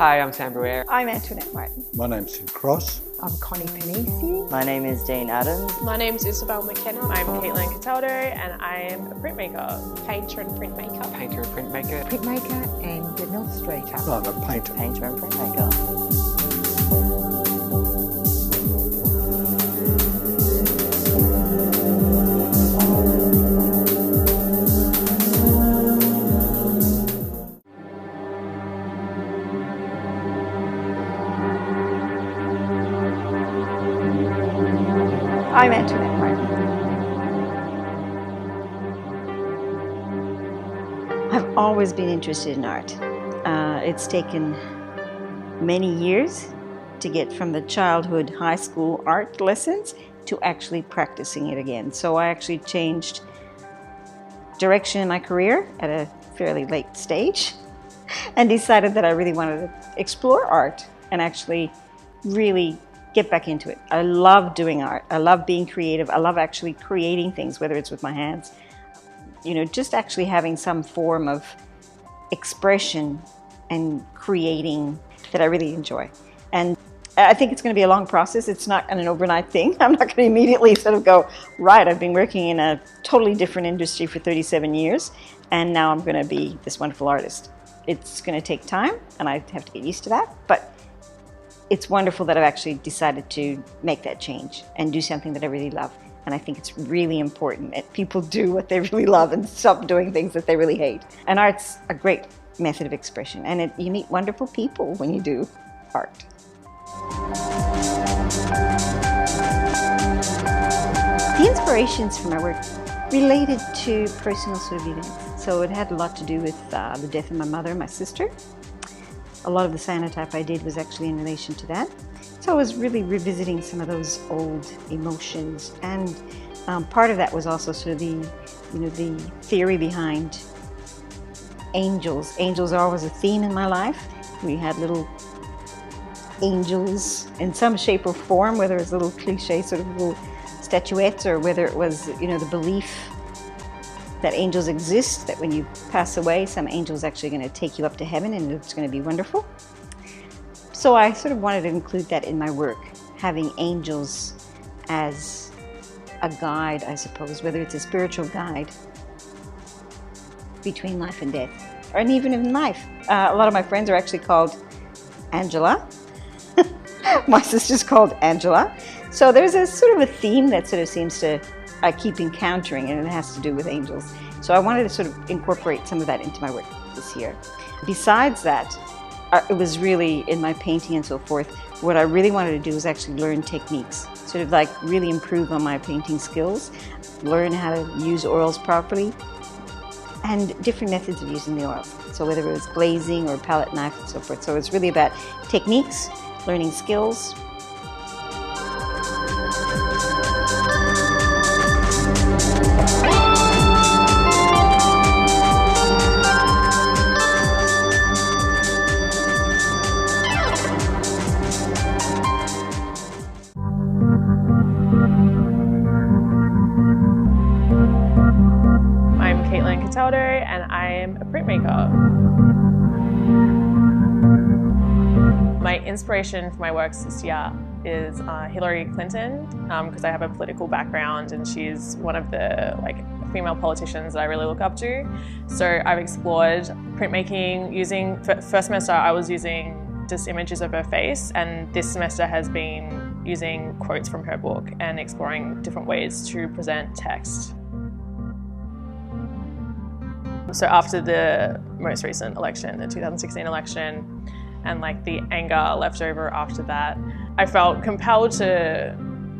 Hi, I'm Sam Bruere. I'm Antoinette Martin. My name's Sid Cross. I'm Connie Panisi. My name is Dean Adams. My name's Isabel McKenna. I'm Caitlin Cataldo and I'm a printmaker. Painter and printmaker. Painter and printmaker. Printmaker and an illustrator. I'm a painter. Painter and printmaker. I'm Antoinette Martin. I've always been interested in art. It's taken many years to get from the childhood high school art lessons to actually practicing it again. So I actually changed direction in my career at a fairly late stage and decided that I really wanted to explore art and actually really get back into it. I love doing art. I love being creative. I love actually creating things, whether it's with my hands, you know, just actually having some form of expression and creating that I really enjoy. And I think it's going to be a long process. It's not an overnight thing. I'm not going to immediately sort of go, right, I've been working in a totally different industry for 37 years, and now I'm going to be this wonderful artist. It's going to take time, and I have to get used to that, but it's wonderful that I've actually decided to make that change and do something that I really love. And I think it's really important that people do what they really love and stop doing things that they really hate. And art's a great method of expression, and you meet wonderful people when you do art. The inspirations for my work related to personal sort of events. So it had a lot to do with the death of my mother and my sister. A lot of the cyanotype I did was actually in relation to that. So I was really revisiting some of those old emotions, and part of that was also sort of the theory behind angels. Angels are always a theme in my life. We had little angels in some shape or form, whether it's little cliche sort of little statuettes, or whether it was, you know, the belief that angels exist, that when you pass away, some angel's actually going to take you up to heaven and it's going to be wonderful. So I sort of wanted to include that in my work, having angels as a guide, I suppose, whether it's a spiritual guide between life and death, or even in life. A lot of my friends are actually called Angela. My sister's called Angela. So there's a sort of a theme that sort of seems to I keep encountering, and it has to do with angels. So I wanted to sort of incorporate some of that into my work this year. Besides that, it was really in my painting and so forth, what I really wanted to do was actually learn techniques, sort of like really improve on my painting skills, learn how to use oils properly, and different methods of using the oils. So whether it was glazing or palette knife and so forth. So it's really about techniques, learning skills. I'm Caitlin Cataldo and I'm a printmaker. My inspiration for my works this year is Hillary Clinton, because I have a political background and she's one of the female politicians that I really look up to. So I've explored printmaking using, first semester I was using just images of her face, and this semester has been using quotes from her book and exploring different ways to present text. So after the most recent election, the 2016 election, and the anger left over after that, I felt compelled to,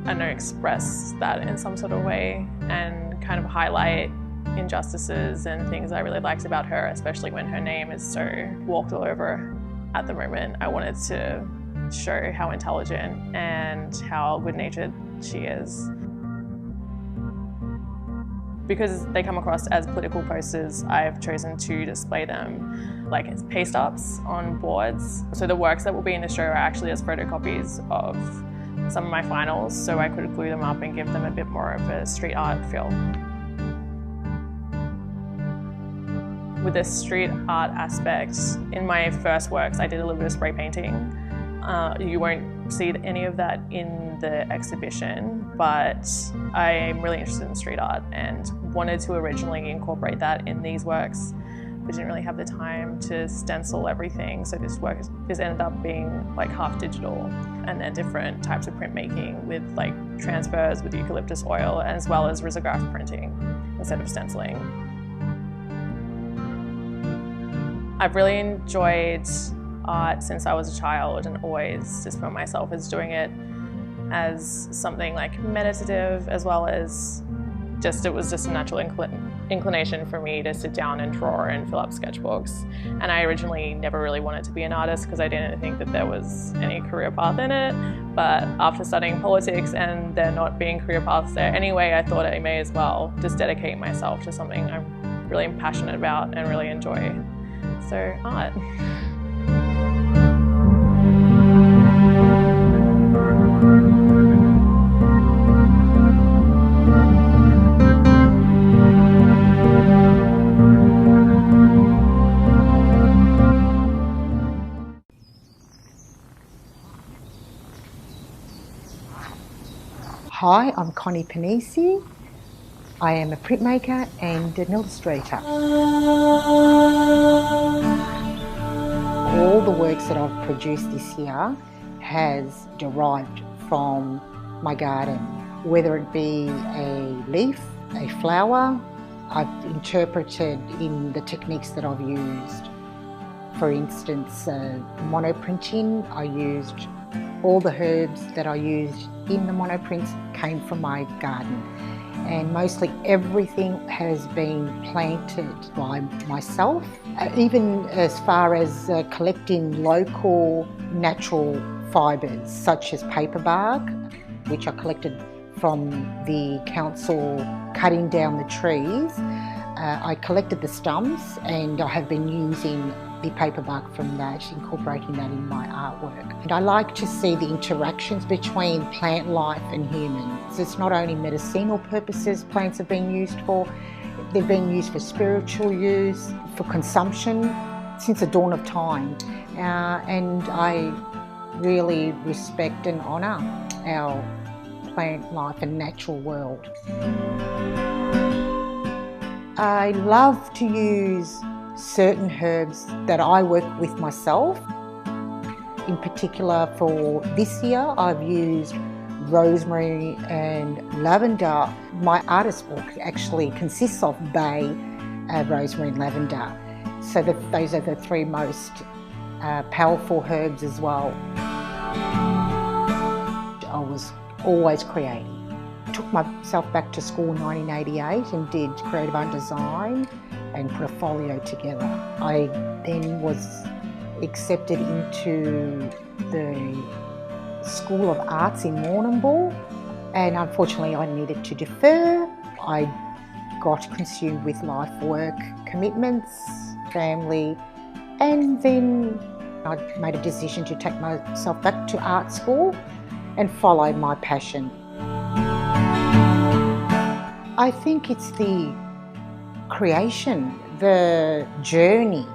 express that in some sort of way and kind of highlight injustices and things I really liked about her, especially when her name is so walked all over at the moment. I wanted to show how intelligent and how good-natured she is. Because they come across as political posters, I've chosen to display them as paste-ups on boards. So the works that will be in the show are actually as photocopies of some of my finals, so I could glue them up and give them a bit more of a street art feel. With the street art aspect, in my first works I did a little bit of spray painting. You won't see any of that in the exhibition, but I'm really interested in street art and wanted to originally incorporate that in these works, but didn't really have the time to stencil everything, so this ended up being like half digital, and then different types of printmaking with like transfers with eucalyptus oil, as well as risograph printing instead of stenciling. I've really enjoyed art since I was a child, and always just put myself as doing it as something like meditative, as well as it was just a natural inclination for me to sit down and draw and fill up sketchbooks. And I originally never really wanted to be an artist because I didn't think that there was any career path in it. But after studying politics and there not being career paths there anyway, I thought I may as well just dedicate myself to something I'm really passionate about and really enjoy. So, art. Hi, I'm Connie Panisi. I am a printmaker and an illustrator. All the works that I've produced this year has derived from my garden, whether it be a leaf, a flower. I've interpreted in the techniques that I've used. For instance, monoprinting, I used all the herbs that I used in the monoprints came from my garden, and mostly everything has been planted by myself, even as far as collecting local natural fibres such as paper bark, which I collected from the council cutting down the trees. I collected the stumps and I have been using the paper bark from that, incorporating that in my artwork. And I like to see the interactions between plant life and humans. It's not only medicinal purposes plants have been used for, they've been used for spiritual use, for consumption since the dawn of time. And I really respect and honour our plant life and natural world. I love to use certain herbs that I work with myself. In particular for this year, I've used rosemary and lavender. My artist book actually consists of bay, rosemary and lavender. So those are the three most powerful herbs as well. I was always creating. I took myself back to school in 1988 and did creative art design and put a folio together. I then was accepted into the School of Arts in Warrnambool, and unfortunately I needed to defer. I got consumed with life work commitments, family, and then I made a decision to take myself back to art school and follow my passion. I think it's the creation, the journey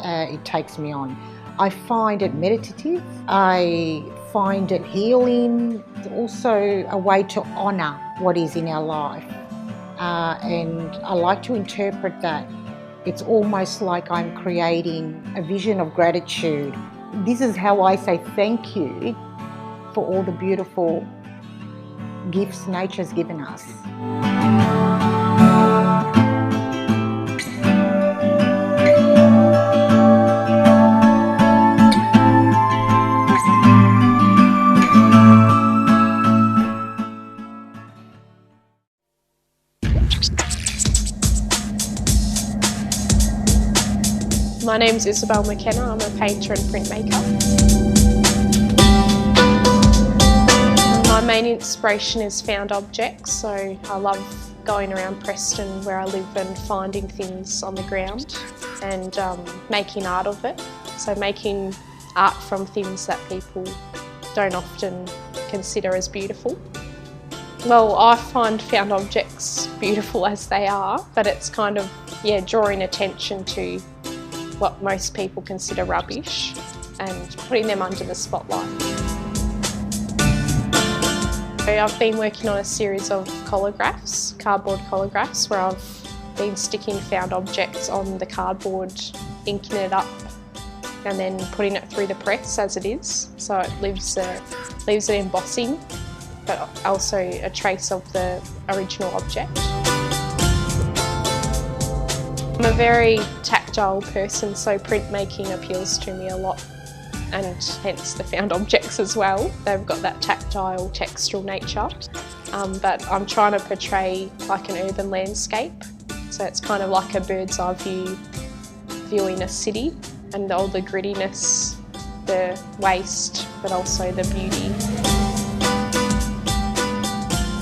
it takes me on. I find it meditative, I find it healing, also a way to honour what is in our life. And I like to interpret that. It's almost like I'm creating a vision of gratitude. This is how I say thank you for all the beautiful gifts nature's given us. My name's Isabel McKenna, I'm a painter and printmaker. My main inspiration is found objects, so I love going around Preston where I live and finding things on the ground and making art of it. So making art from things that people don't often consider as beautiful. Well, I find found objects beautiful as they are, but it's kind of, yeah, drawing attention to what most people consider rubbish and putting them under the spotlight. I've been working on a series of collagraphs, cardboard collagraphs, where I've been sticking found objects on the cardboard, inking it up and then putting it through the press as it is, so it leaves an embossing but also a trace of the original object. I'm a very tactile person, so printmaking appeals to me a lot, and hence the found objects as well. They've got that tactile, textural nature, but I'm trying to portray like an urban landscape, so it's kind of like a bird's eye view viewing a city, and all the grittiness, the waste, but also the beauty.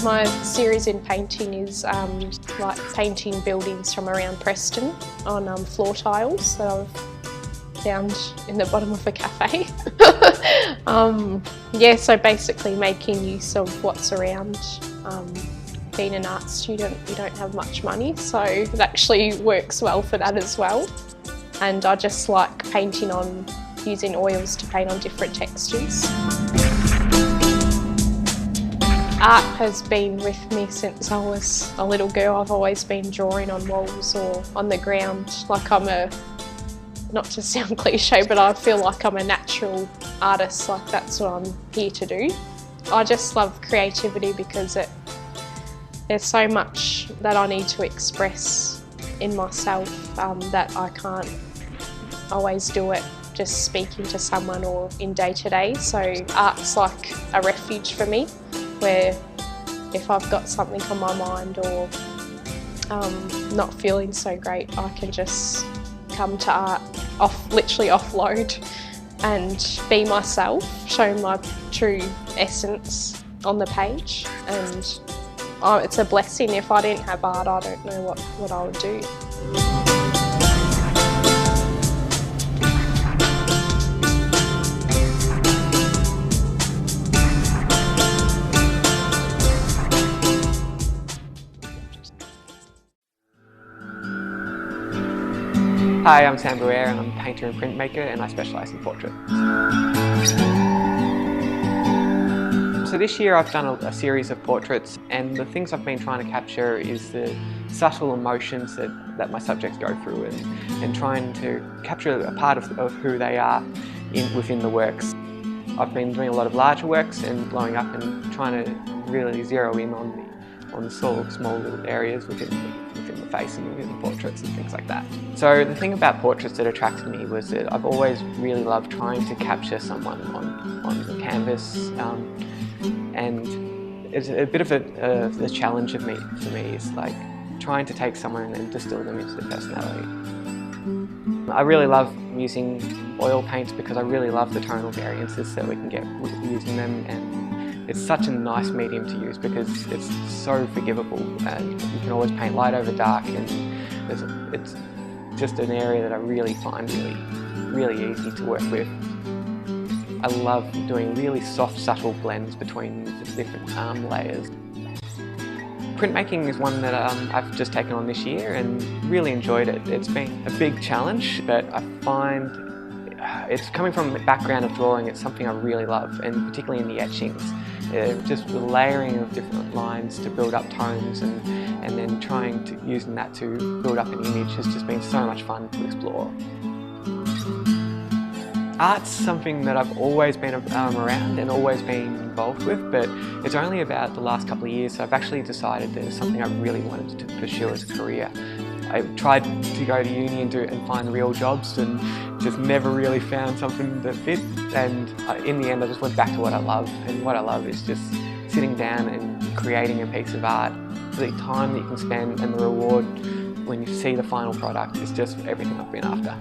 My series in painting is like painting buildings from around Preston on floor tiles that I've found in the bottom of a cafe. Yeah, so basically making use of what's around. Being an art student, you don't have much money, so it actually works well for that as well. And I just like painting on, using oils to paint on different textures. Art has been with me since I was a little girl. I've always been drawing on walls or on the ground. Like not to sound cliche, but I feel like I'm a natural artist, like that's what I'm here to do. I just love creativity because there's so much that I need to express in myself that I can't always do it just speaking to someone or in day-to-day. So art's like a refuge for me, where if I've got something on my mind or not feeling so great, I can just come to art, literally offload and be myself, show my true essence on the page. And it's a blessing. If I didn't have art, I don't know what I would do. Hi, I'm Sam Bruere and I'm a painter and printmaker, and I specialise in portrait. So this year I've done a series of portraits, and the things I've been trying to capture is the subtle emotions that my subjects go through, and trying to capture a part of who they are within the works. I've been doing a lot of larger works and blowing up and trying to really zero in on the sort of small little areas within the face and within the portraits and things like that. So the thing about portraits that attracted me was that I've always really loved trying to capture someone on the canvas, and it's a bit of the challenge for me is like trying to take someone and distill them into their personality. I really love using oil paints because I really love the tonal variances that we can get using them, and it's such a nice medium to use because it's so forgivable. You can always paint light over dark, and it's just an area that I really find really easy to work with. I love doing really soft, subtle blends between the different layers. Printmaking is one that I've just taken on this year and really enjoyed it. It's been a big challenge, but I find it's coming from a background of drawing, it's something I really love, and particularly in the etchings. Just the layering of different lines to build up tones, and then using that to build up an image has just been so much fun to explore. Art's something that I've always been around and always been involved with, but it's only about the last couple of years I've actually decided that it's something I really wanted to pursue as a career. I tried to go to uni and find real jobs and just never really found something that fit, and in the end I just went back to what I love, and what I love is just sitting down and creating a piece of art. The time that you can spend and the reward when you see the final product is just everything I've been after.